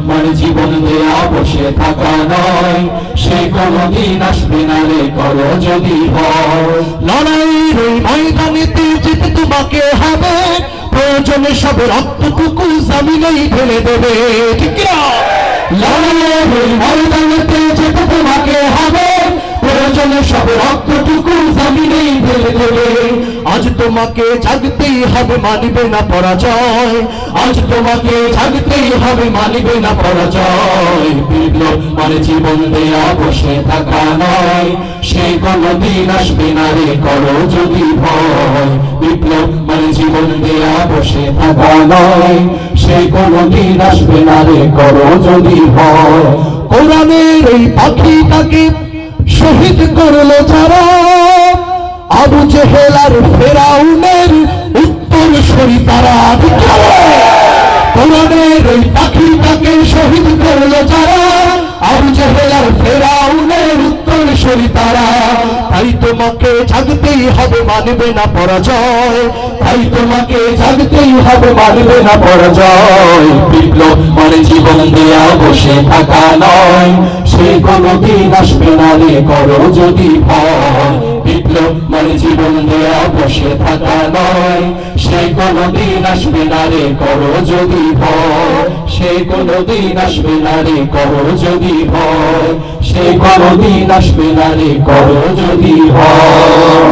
মানে জীবন দেয়া বসে থাকা নয়, সে কোনদিন আসবে না রে করো যদি ভয়। লড়াইয়ের ওই ময়দানেতে যেতে তোমাকে হবে, প্রয়োজনে সব রক্তটুকু জমিনেই ঢেলে দেবে, ঠিক না? লড়াইয়ের ওই ময়দানেতে যেতে তোমাকে হবে, প্রয়োজনে সব রক্তটুকু জমিনেই ঢেলে দেবে। আজ তোমাকে জাগতেই হবে, মানিবে না পরাজয়। আজ তোমাকে জাগতেই হবে, মানিবে না পরাজয়। বিপ্লব মানে জীবন দেয়া বসে থাকা নয়, সে কোনদিন আসবে না রে করো যদি ভয়। বিপ্লব মানে জীবন দেয়া বসে থাকা নয়, সে কোনদিন আসবে না রে করো যদি ভয়। কোরআনের এই পাখিটাকে শহীদ করলো যারা, আবু জেহেল আর ফেরাউনের উত্তরসূরি তারা। কোরআনের ওই পাখিটাকে শহীদ করলো যারা, আবু জেহেল আর ফেরাউনের উত্তরসূরি তারা। তাই তোমাকে জাগতেই হবে, মানবে না পরাজয়। তাই তোমাকে জাগতেই হবে, মানবে না পরাজয়। বিপ্লব মানে জীবন দেয়া বসে থাকা নয়, সে কোনদিন আসবে না রে করো যদি ভয়। বিপ্লব মানে জীবন দেয়া বসে থাকা নয়, সে কোনদিন আসবে না রে করো যদি ভয়। সে কোনদিন আসবে না রে করো যদি ভয়। সে কোনদিন আসবে না রে করো যদি ভয়।